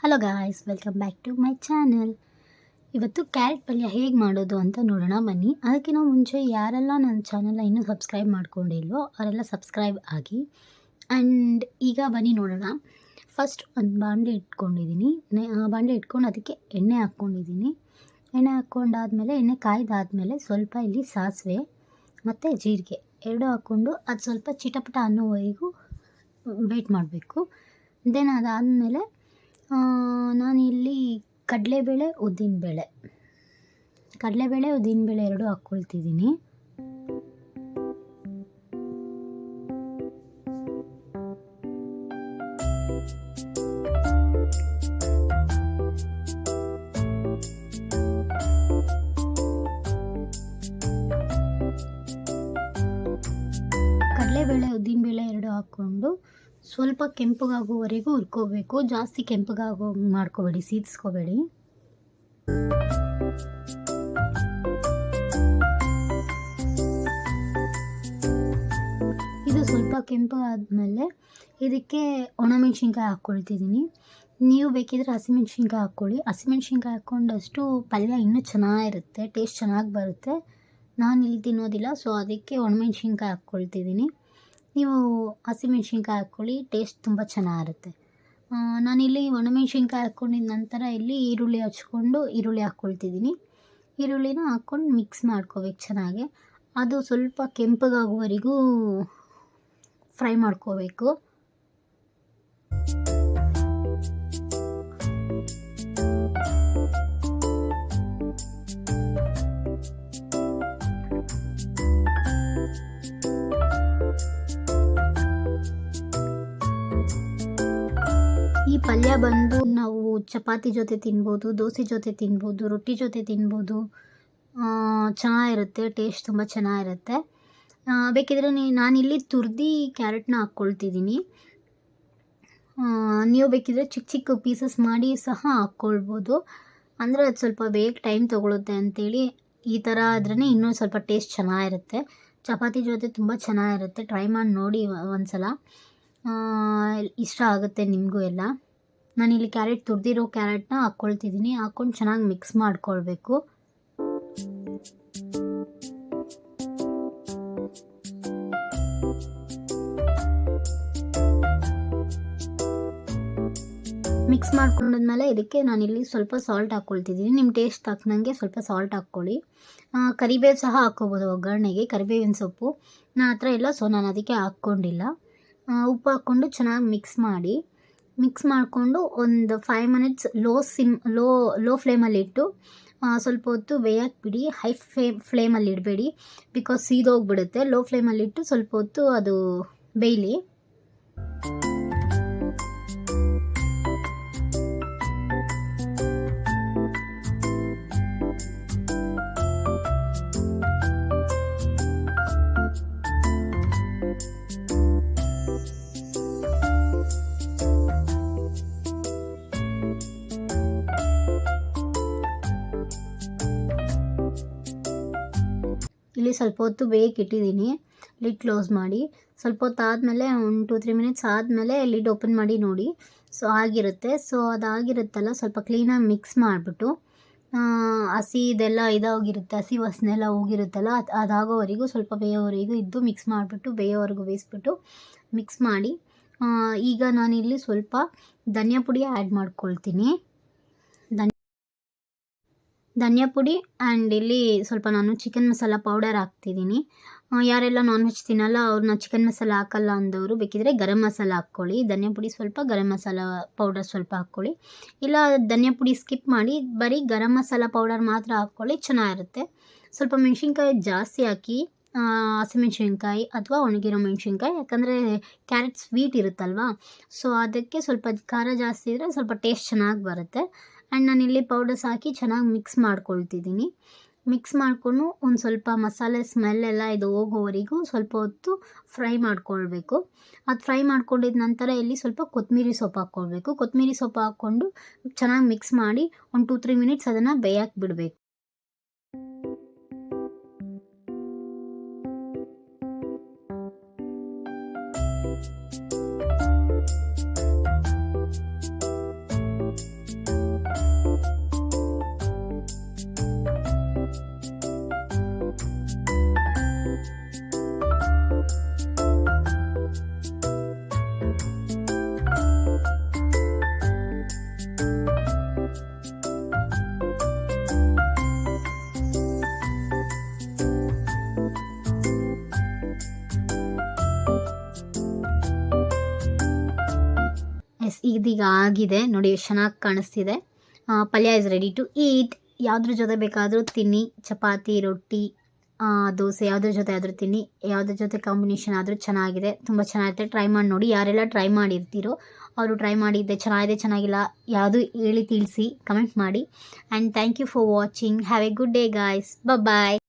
Hello guys, welcome back to my channel. ಇವತ್ತು carrot ಪಲ್ಯ ಹೇಗೆ ಮಾಡೋದು ಅಂತ ನೋಡೋಣ ಬನ್ನಿ. ಅದಕ್ಕಿಂತ ಮುಂಚೆ ಯಾರೆಲ್ಲ ನನ್ನ ಚಾನಲ್ನ ಇನ್ನೂ ಸಬ್ಸ್ಕ್ರೈಬ್ ಮಾಡ್ಕೊಂಡಿಲ್ವೋ ಅವರೆಲ್ಲ ಸಬ್ಸ್ಕ್ರೈಬ್ ಆಗಿ. ಆ್ಯಂಡ್ ಈಗ ಬನ್ನಿ ನೋಡೋಣ. ಫಸ್ಟ್ ಒಂದು ಬಾಣಲೆ ಇಟ್ಕೊಂಡಿದ್ದೀನಿ. ಬಾಣಲೆ ಇಟ್ಕೊಂಡು ಅದಕ್ಕೆ ಎಣ್ಣೆ ಹಾಕ್ಕೊಂಡಿದ್ದೀನಿ. ಎಣ್ಣೆ ಹಾಕ್ಕೊಂಡಾದ್ಮೇಲೆ ಎಣ್ಣೆ ಕಾಯ್ದಾದ್ಮೇಲೆ ಸ್ವಲ್ಪ ಇಲ್ಲಿ ಸಾಸಿವೆ ಮತ್ತು ಜೀರಿಗೆ ಎರಡು ಹಾಕ್ಕೊಂಡು ಅದು ಸ್ವಲ್ಪ ಚಿಟಪಟ ಅನ್ನೋವರೆಗೂ ವೇಟ್ ಮಾಡಬೇಕು. ದೆನ್ ಅದಾದಮೇಲೆ ನಾನಿಲ್ಲಿ ಕಡಲೆಬೇಳೆ ಉದ್ದಿನಬೇಳೆ ಎರಡು ಹಾಕ್ಕೊಳ್ತಿದ್ದೀನಿ. ಕಡಲೆಬೇಳೆ ಉದ್ದಿನಬೇಳೆ ಎರಡು ಹಾಕ್ಕೊಂಡು ಸ್ವಲ್ಪ ಕೆಂಪಗಾಗೋವರೆಗೂ ಹುರ್ಕೋಬೇಕು. ಜಾಸ್ತಿ ಕೆಂಪಗಾಗೋ ಮಾಡ್ಕೋಬೇಡಿ, ಸೀದಿಸ್ಕೋಬೇಡಿ. ಇದು ಸ್ವಲ್ಪ ಕೆಂಪಗಾದ್ಮೇಲೆ ಇದಕ್ಕೆ ಒಣಮೆಣ್ಸಿನ್ಕಾಯಿ ಹಾಕ್ಕೊಳ್ತಿದ್ದೀನಿ. ನೀವು ಬೇಕಿದ್ರೆ ಹಸಿಮೆಣ್ಸಿನ್ಕಾಯಿ ಹಾಕ್ಕೊಳ್ಳಿ. ಹಸಿಮೆಣ್ಸಿನ್ಕಾಯಿ ಹಾಕ್ಕೊಂಡಷ್ಟು ಪಲ್ಯ ಇನ್ನೂ ಚೆನ್ನಾಗಿರುತ್ತೆ, ಟೇಸ್ಟ್ ಚೆನ್ನಾಗಿ ಬರುತ್ತೆ. ನಾನು ಇಲ್ಲಿ ತಿನ್ನೋದಿಲ್ಲ, ಸೊ ಅದಕ್ಕೆ ಒಣಮೆಣ್ಸಿನ್ಕಾಯಿ ಹಾಕ್ಕೊಳ್ತಿದ್ದೀನಿ. ನೀವು ಹಸಿಮೆಣ್ಸಿನ್ಕಾಯಿ ಹಾಕ್ಕೊಳ್ಳಿ, ಟೇಸ್ಟ್ ತುಂಬ ಚೆನ್ನಾಗಿರುತ್ತೆ. ನಾನಿಲ್ಲಿ ಒಣಮೆಣ್ಸಿನ್ಕಾಯಿ ಹಾಕ್ಕೊಂಡಿದ ನಂತರ ಇಲ್ಲಿ ಈರುಳ್ಳಿ ಹಚ್ಕೊಂಡು ಈರುಳ್ಳಿ ಹಾಕ್ಕೊಳ್ತಿದ್ದೀನಿ. ಈರುಳ್ಳಿನ ಹಾಕ್ಕೊಂಡು ಮಿಕ್ಸ್ ಮಾಡ್ಕೋಬೇಕು ಚೆನ್ನಾಗಿ. ಅದು ಸ್ವಲ್ಪ ಕೆಂಪಗಾಗುವವರೆಗೂ ಫ್ರೈ ಮಾಡ್ಕೋಬೇಕು. ಈ ಪಲ್ಯ ಬಂದು ನಾವು ಚಪಾತಿ ಜೊತೆ ತಿನ್ಬೋದು, ದೋಸೆ ಜೊತೆ ತಿನ್ಬೋದು, ರೊಟ್ಟಿ ಜೊತೆ ತಿನ್ಬೋದು. ಚೆನ್ನಾಗಿರುತ್ತೆ, ಟೇಸ್ಟ್ ತುಂಬ ಚೆನ್ನಾಗಿರುತ್ತೆ. ಬೇಕಿದ್ರೆ ನಾನಿಲ್ಲಿ ತುರ್ದಿ ಕ್ಯಾರೆಟ್ನ ಹಾಕ್ಕೊಳ್ತಿದ್ದೀನಿ. ನೀವು ಬೇಕಿದ್ರೆ ಚಿಕ್ಕ ಚಿಕ್ಕ ಪೀಸಸ್ ಮಾಡಿ ಸಹ ಹಾಕ್ಕೊಳ್ಬೋದು. ಅಂದರೆ ಅದು ಸ್ವಲ್ಪ ಬೇಗ ಟೈಮ್ ತೊಗೊಳುತ್ತೆ ಅಂಥೇಳಿ ಈ ಥರ ಆದ್ರೇ ಇನ್ನೂ ಸ್ವಲ್ಪ ಟೇಸ್ಟ್ ಚೆನ್ನಾಗಿರುತ್ತೆ. ಚಪಾತಿ ಜೊತೆ ತುಂಬ ಚೆನ್ನಾಗಿರುತ್ತೆ. ಟ್ರೈ ಮಾಡಿ ನೋಡಿ ಒಂದ್ಸಲ, ಇಷ್ಟ ಆಗುತ್ತೆ ನಿಮಗೂ ಎಲ್ಲ. ನಾನಿಲ್ಲಿ ತುರಿದಿರೋ ಕ್ಯಾರೆಟ್ನ ಹಾಕ್ಕೊಳ್ತಿದ್ದೀನಿ. ಹಾಕ್ಕೊಂಡು ಚೆನ್ನಾಗಿ ಮಿಕ್ಸ್ ಮಾಡ್ಕೊಳ್ಬೇಕು. ಮಿಕ್ಸ್ ಮಾಡ್ಕೊಂಡಾದ್ಮೇಲೆ ಇದಕ್ಕೆ ನಾನಿಲ್ಲಿ ಸ್ವಲ್ಪ ಸಾಲ್ಟ್ ಹಾಕ್ಕೊಳ್ತಿದ್ದೀನಿ. ನಿಮ್ಮ ಟೇಸ್ಟ್ ತಕ್ಕನಂಗೆ ಸ್ವಲ್ಪ ಸಾಲ್ಟ್ ಹಾಕ್ಕೊಳ್ಳಿ. ಕರಿಬೇವು ಸಹ ಹಾಕ್ಕೋಬೋದು ಒಗ್ಗರಣೆಗೆ, ಕರಿಬೇವಿನ ಸೊಪ್ಪು. ನನ್ನ ಹತ್ರ ಇಲ್ಲ, ಸೊ ನಾನು ಅದಕ್ಕೆ ಹಾಕ್ಕೊಂಡಿಲ್ಲ. ಉಪ್ಪು ಹಾಕ್ಕೊಂಡು ಚೆನ್ನಾಗಿ ಮಿಕ್ಸ್ ಮಾಡಿಕೊಂಡು ಒಂದು 5 ಮಿನಿಟ್ಸ್ ಲೋ ಫ್ಲೇಮಲ್ಲಿಟ್ಟು ಸ್ವಲ್ಪ ಹೊತ್ತು ಬೇಯಕ್ಕೆ ಬಿಡಿ. ಹೈ ಫ್ಲೇಮಲ್ಲಿ ಇಡಬೇಡಿ, ಬಿಕಾಸ್ ಸೀದೋಗ್ಬಿಡುತ್ತೆ. ಲೋ ಫ್ಲೇಮಲ್ಲಿಟ್ಟು ಸ್ವಲ್ಪ ಹೊತ್ತು ಅದು ಬೇಯಲಿ. ಇಲ್ಲಿ ಸ್ವಲ್ಪ ಹೊತ್ತು ಬೇಯಕ್ಕೆ ಇಟ್ಟಿದ್ದೀನಿ. ಲಿಡ್ ಕ್ಲೋಸ್ ಮಾಡಿ ಸ್ವಲ್ಪ ಹೊತ್ತು ಆದಮೇಲೆ ಒಂದು 2-3 ಮಿನಿಟ್ಸ್ ಆದಮೇಲೆ ಲಿಡ್ ಓಪನ್ ಮಾಡಿ ನೋಡಿ. ಸೊ ಆಗಿರುತ್ತೆ. ಸೊ ಅದಾಗಿರುತ್ತಲ್ಲ, ಸ್ವಲ್ಪ ಕ್ಲೀನಾಗಿ ಮಿಕ್ಸ್ ಮಾಡಿಬಿಟ್ಟು ಹಸಿ ಇದೆಲ್ಲ ಇದಾಗಿರುತ್ತೆ, ಹಸಿ ವಾಸನೆ ಎಲ್ಲ ಹೋಗಿರುತ್ತಲ್ಲ, ಅದಾಗೋವರೆಗೂ ಸ್ವಲ್ಪ ಬೇಯೋವರೆಗೂ ಇದ್ದು ಮಿಕ್ಸ್ ಮಾಡಿಬಿಟ್ಟು ಬೇಯೋವರೆಗೂ ಬೇಯಿಸ್ಬಿಟ್ಟು ಮಿಕ್ಸ್ ಮಾಡಿ. ಈಗ ನಾನಿಲ್ಲಿ ಸ್ವಲ್ಪ ಧನಿಯಾ ಪುಡಿ ಆ್ಯಡ್ ಮಾಡ್ಕೊಳ್ತೀನಿ. ಧನಿಯಾ ಪುಡಿ ಆ್ಯಂಡ್ ಇಲ್ಲಿ ಸ್ವಲ್ಪ ನಾನು ಚಿಕನ್ ಮಸಾಲ ಪೌಡರ್ ಹಾಕ್ತಿದ್ದೀನಿ. ಯಾರೆಲ್ಲ ನಾನ್ ವೆಜ್ ತಿನ್ನಲ್ಲ ಅವ್ರನ್ನ ಚಿಕನ್ ಮಸಾಲ ಹಾಕಲ್ಲ ಅಂದವರು ಬೇಕಿದ್ರೆ ಗರಂ ಮಸಾಲ ಹಾಕ್ಕೊಳ್ಳಿ. ಧನಿಯಾ ಪುಡಿ ಸ್ವಲ್ಪ, ಗರಂ ಮಸಾಲ ಪೌಡರ್ ಸ್ವಲ್ಪ ಹಾಕ್ಕೊಳ್ಳಿ. ಇಲ್ಲ ಧನಿಯಾ ಪುಡಿ ಸ್ಕಿಪ್ ಮಾಡಿ ಬರೀ ಗರಂ ಮಸಾಲ ಪೌಡರ್ ಮಾತ್ರ ಹಾಕ್ಕೊಳ್ಳಿ, ಚೆನ್ನಾಗಿರುತ್ತೆ. ಸ್ವಲ್ಪ ಮೆಣಸಿನ್ಕಾಯಿ ಜಾಸ್ತಿ ಹಾಕಿ, ಹಸಿಮೆಣ್ಸಿನ್ಕಾಯಿ ಅಥವಾ ಒಣಗಿರೋ ಮೆಣಸಿನ್ಕಾಯಿ, ಯಾಕಂದರೆ ಕ್ಯಾರೆಟ್ ಸ್ವೀಟ್ ಇರುತ್ತಲ್ವ, ಸೊ ಅದಕ್ಕೆ ಸ್ವಲ್ಪ ಖಾರ ಜಾಸ್ತಿ ಇದ್ದರೆ ಸ್ವಲ್ಪ ಟೇಸ್ಟ್ ಚೆನ್ನಾಗಿ ಬರುತ್ತೆ. ಆ್ಯಂಡ್ ನಾನಿಲ್ಲಿ ಪೌಡರ್ಸ್ ಹಾಕಿ ಚೆನ್ನಾಗಿ ಮಿಕ್ಸ್ ಮಾಡ್ಕೊಳ್ತಿದ್ದೀನಿ. ಮಿಕ್ಸ್ ಮಾಡಿಕೊಂಡು ಒಂದು ಸ್ವಲ್ಪ ಮಸಾಲೆ ಸ್ಮೆಲ್ಲೆಲ್ಲ ಇದು ಹೋಗೋವರೆಗೂ ಸ್ವಲ್ಪ ಹೊತ್ತು ಫ್ರೈ ಮಾಡ್ಕೊಳ್ಬೇಕು. ಅದು ಫ್ರೈ ಮಾಡ್ಕೊಂಡಿದ್ದ ನಂತರ ಇಲ್ಲಿ ಸ್ವಲ್ಪ ಕೊತ್ತಂಬರಿ ಸೊಪ್ಪು ಹಾಕ್ಕೊಳ್ಬೇಕು. ಕೊತ್ತಂಬರಿ ಸೊಪ್ಪು ಹಾಕ್ಕೊಂಡು ಚೆನ್ನಾಗಿ ಮಿಕ್ಸ್ ಮಾಡಿ ಒಂದು 2-3 ಮಿನಿಟ್ಸ್ ಅದನ್ನು ಬೇಯಕ್ಕೆ ಬಿಡಬೇಕು. ಈಗ ಆಗಿದೆ ನೋಡಿ, ಎಷ್ಟು ಚೆನ್ನಾಗಿ ಕಾಣಿಸ್ತಿದೆ. ಪಲ್ಯ ಇಸ್ ರೆಡಿ ಟು ಈಟ್. ಯಾವುದ್ರ ಜೊತೆ ಬೇಕಾದರೂ ತಿನ್ನಿ, ಚಪಾತಿ, ರೊಟ್ಟಿ, ದೋಸೆ ಯಾವುದ್ರ ಜೊತೆ ಆದರೂ ತಿನ್ನಿ, ಯಾವುದ್ರ ಜೊತೆ ಕಾಂಬಿನೇಷನ್ ಆದರೂ ಚೆನ್ನಾಗಿದೆ, ತುಂಬ ಚೆನ್ನಾಗಿರುತ್ತೆ. ಟ್ರೈ ಮಾಡಿ ನೋಡಿ. ಯಾರೆಲ್ಲ ಟ್ರೈ ಮಾಡಿರ್ತೀರೋ ಅವರು ಟ್ರೈ ಮಾಡಿದ್ದೆ ಚೆನ್ನಾಗಿದೆ ಚೆನ್ನಾಗಿಲ್ಲ ಯಾವುದು ಹೇಳಿ ತಿಳಿಸಿ, ಕಮೆಂಟ್ ಮಾಡಿ. And thank you for watching. Have a good day guys. Bye.